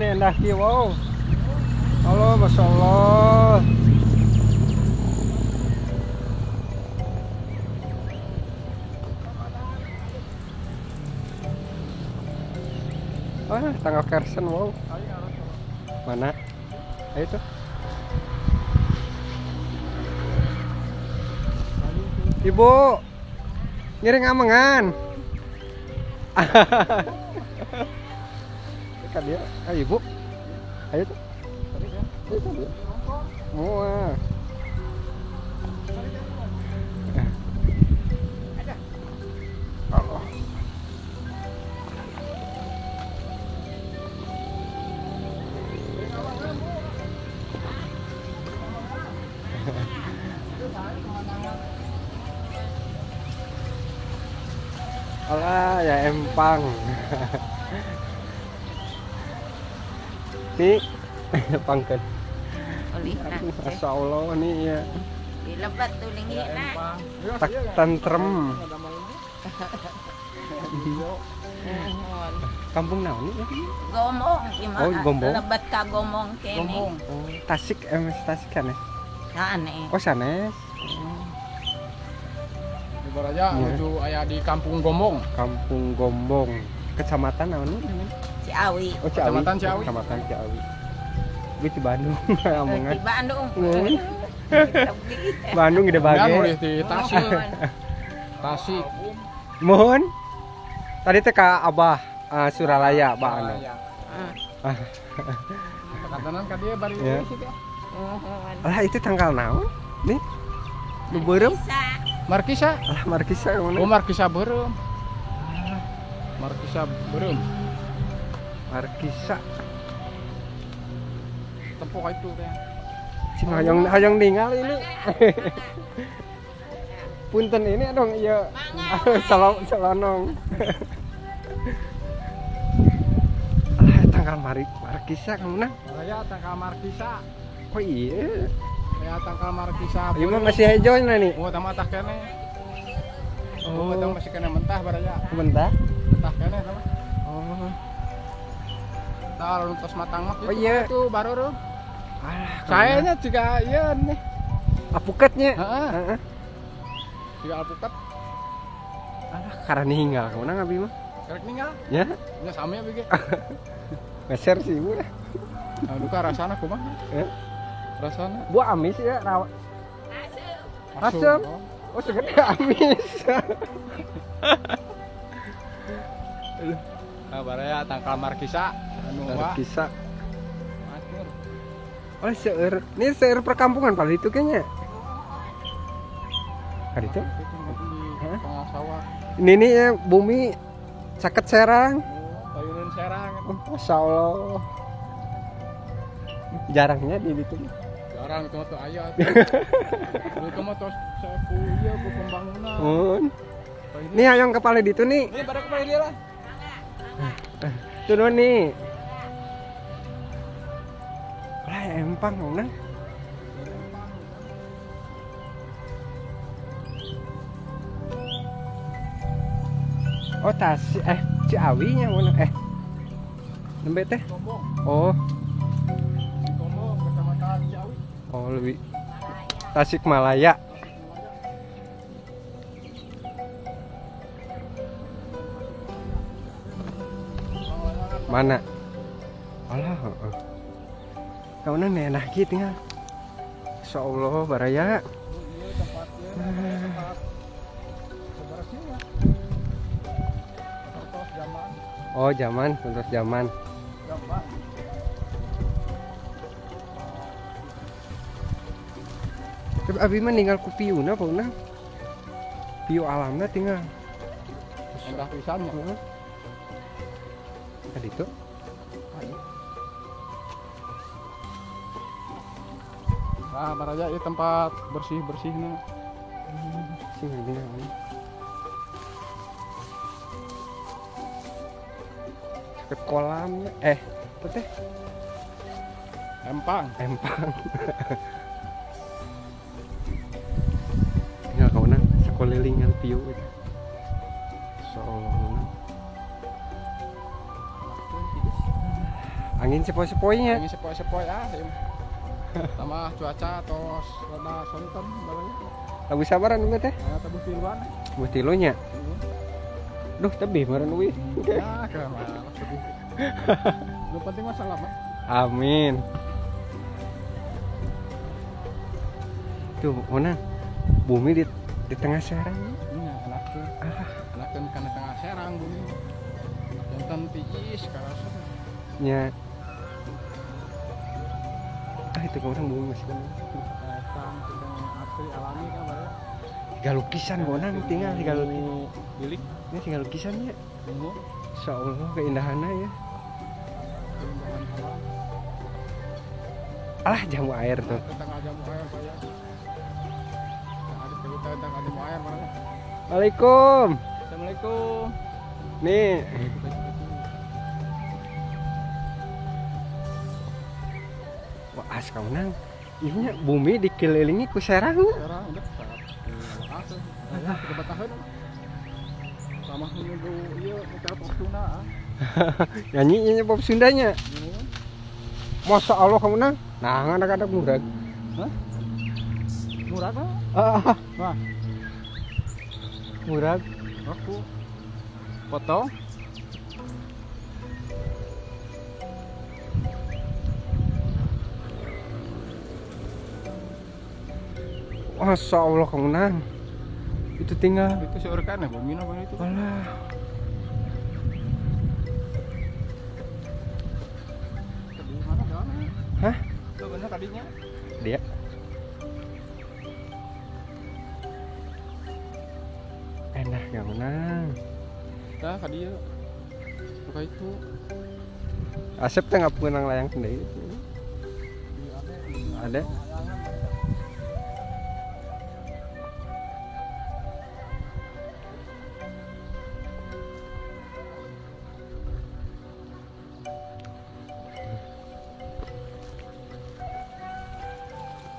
nih ndaki wow. Halo, Masya Allah. Ah, tanggal Kersen wow. Mana? Ayo tuh. Ibu, ngiring amengan. Kan dia, ayo ibu. Ayo tuh. Ayo tuh dia. Mua. Allah. Alah ya empang. Nih pangkat. Masya Allah nih ya. Dilebat tuh lingi nak. Tak tentrem. Kampung naon nih? Gomong gimana? Oh, Gombong. Lebat ka gomong kene. Oh, Tasik Tasik kan ya? Aneh. Oh sanes. Ibaratnya menuju aya di Kampung Gombong. Kampung Gombong. Kecamatan naon nih? Ciawi. Oh, Ciawi. Kecamatan Ciawi. Kecamatan Ciawi. Gue di Bandung, omongan. Di Bandung. Bandung gede Kemudian bage. nulis di Tasik. Tasik. Mohon. Tadi teh ka Abah Suralaya, Pak anu. Katanan ka dia bari Ya. situ. Lah itu tanggal naon? Nih. Nu beureum? Markisa. Lah Markisa Oh, mana? Markisa beureum. Markisa beureum. Markisa. Tempok itu teh. Cing hayang ninggal ini. Punten ini dong iya. Salonong. Tanggal Markisa kamu nah. Raya tangkal Markisa. Oh iya. Ya tangkal Markisa. Ieu mah masih hejo nih. Oh, tama tah kene. Oh, tama masih kena mentah baraya. Bentar. Mentah kene tama. Oh. Tah luntos matang mah Oh, iya. itu baru ru. Alah, Sayanya juga iya nih. apuketnya. Heeh. Juga alpukat. Alah, karena ninggal kamu nah abi mah. Kerek ninggal. Ya, Nya sami ya bege. geser sih ibu dah. Nah, duka rasana kumaha? Ya. Rasana Buah amis ya, rawa. Asam. Oh, segede amis. Nah, baraya tangkal Markisa anu wah. Kisah. Matur. Oh, seueur. Ini seueur perkampungan paling itu kayaknya. Kan itu? Itu di tengah sawah. Ini nih ya, bumi caket serang. Payunan serang. Oh, Masya Allah. Jarangnya di situ. Jarang itu tuh aya. Itu mah tos sapu ieu ku pembangunan. Nih hayang kepala ditu nih. Ini pada kepala dia lah. Tuh nih. Lah empang mana? Oh Tasik Ciawi nya mana? Nembe teh. Gombong. Oh, Gombong kecamatan Ciawi. oh lebih Tasikmalaya. Mana? Alah, kamu nih enak gitu ya. Insya Allah baraya. Iya tempatnya tempat sebenarnya. Contoh zaman Oh zaman, terus zaman. gambar. Tapi abi mah ninggal ku piuna apa una? Piu alamnya tinggal. Enggak pisannya. Heeh. Tadi tuh. Nah, baraja ini tempat bersih-bersih nih. Sing ini. Ke kolamnya itu teh Empang. empang. Tinggal kau nang sekelilingan piu itu. Soalnya Angin sepoi-sepoinya. Ini sepoi-sepoi ya. Sama cuaca tos rada sonten barangnya. Lagu sabaran ieu teh. Aya tebus tiluan. Buat tilunya. Duh, tebih meureun euy. Ya, kemana tebus. Lu penting mah selamat. Amin. Tuh, mana? Bumi di tengah serang. Iya, anakkeun kana tengah serang bumi. Jantan tiis karasa. Nya. Itu orang bumi masih kan. Datang sedang asli alami kan bareng. Tiga lukisan bonang tinggal tiga lukisan. Bilik Ini tinggal lukisannya. bungu. Insyaallah keindahannya ya. Keindahan alam. Alah jamu air tuh. Tentang jamu air saya. Ada cerita tentang jamu air bareng. Waalaikum. Assalamualaikum. Nih. Wah, kamu nang. Inya bumi dikelilingi ku serang. Sekarang udah asal. Ya, 3 tahun. Sama menuju ieu muter Poksuna. Nyanyinya pop Sundanya. Masya Allah kamu nang. Nah, anak-anak murag. Hah? Murah kan? Ah, Wah, murag. aku potong. Masya Allah kamu nang. Itu tinggal. Itu seorang ya, bumi apa itu? Alah. Di mana jalannya? Hah? Itu bener tadinya. Dia. Enak kamu nang. Dah tadi ya. Suka itu. Asep teh nggak pernah layang sendiri. Ada.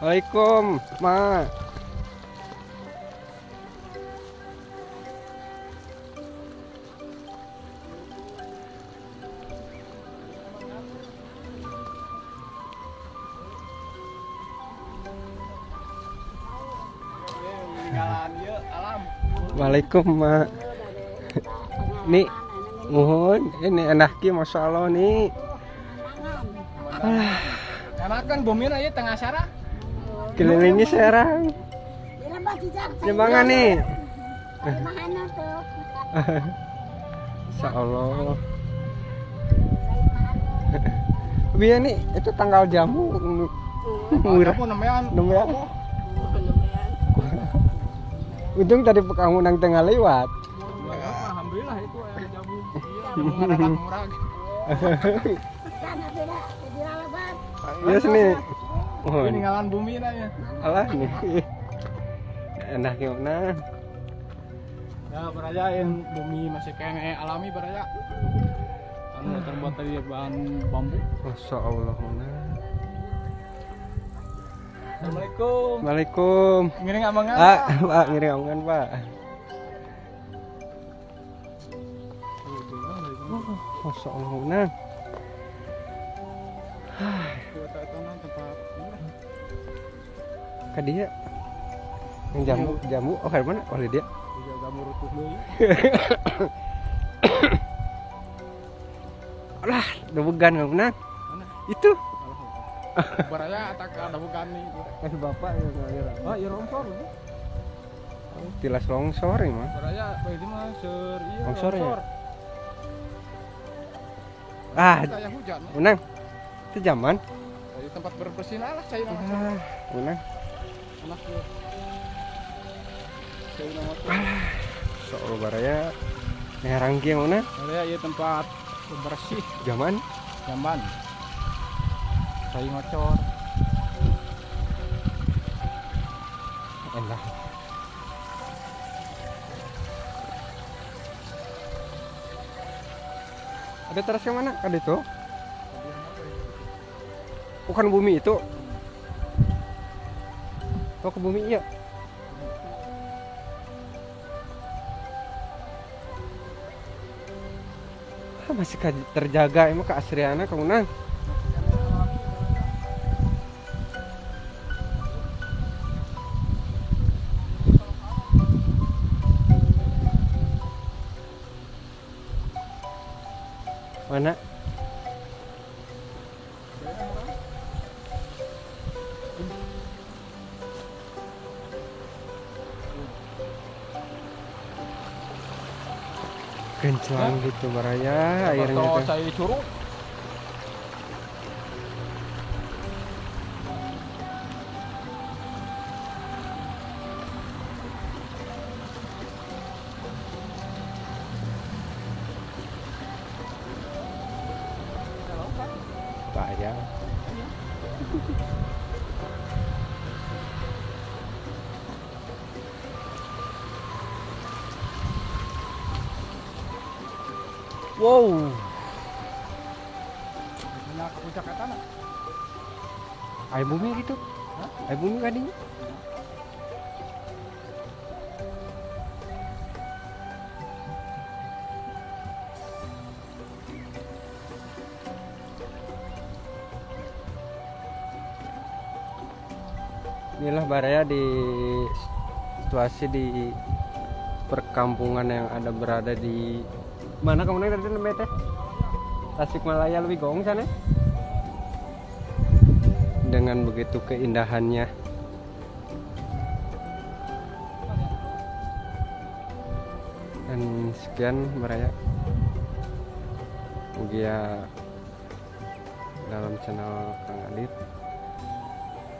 Waalaikum, Ma. Jalan ya alam. Waalaikum, Ma. Nih, mohon. Ini enaknya Masya Allah nih. Karena kan bumi ya tengah sarah. Kelilingi serang. Jembangan nih. Insya Allah. Biar nih, itu tanggal jamu murah. Aku namanya Untung tadi kamu nang tengah lewat. Alhamdulillah itu ada jamu. Iya, jamu murah. Iya sini. Oh, Ini ngalan bumi ya. alah nih. Enak gimana? Ya beraja yang bumi masih kene alami beraja. Anu terbuat dari bahan bambu. Masya Allah. Assalamualaikum. Waalaikum. Ngiring amangan. Pak, ngiring amangan, Pak. Masya Allah, nah. Ke dia. Yang jamu. Oh, kayak mana? Oh, dia. Jamu rutuh deui. Alah, dobegan enggak benar. Mana? Itu. Baraya tak ada bukan nih. Bapak yang ngaliran. Oh, iya longsor. Tilas longsor ini mah. Baraya itu mah ser iya Longsor ya? Ah, Kayak hujan. Unang. Itu zaman. Dari tempat berbersihin lah saya nama. Unang. Anak tuh. Saya nama tuh. Soal baraya ngerang ge mana? Baraya ieu tempat bersih Zaman. jamban. Saya ngocor. Enak. Ada teras yang mana? Ada itu? Bukan bumi itu. Oh, ke bumi iya. Masih terjaga emang keasriannya kamu nang. Mana? Kencang gitu baraya airnya Kalau tuh. saya curug Bahaya. Wow. punya ke puncak ke tanah. Air bumi gitu. Hah? Air bumi kadinya. Inilah baraya di situasi di perkampungan yang ada berada di mana kamu tadi namanya teh? Tasikmalaya lebih gong sana. Dengan begitu keindahannya. Dan sekian baraya. Mugia dalam channel Kang Adit.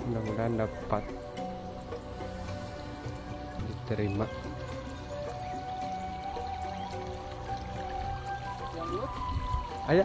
Mudah-mudahan dapat diterima. Ayo.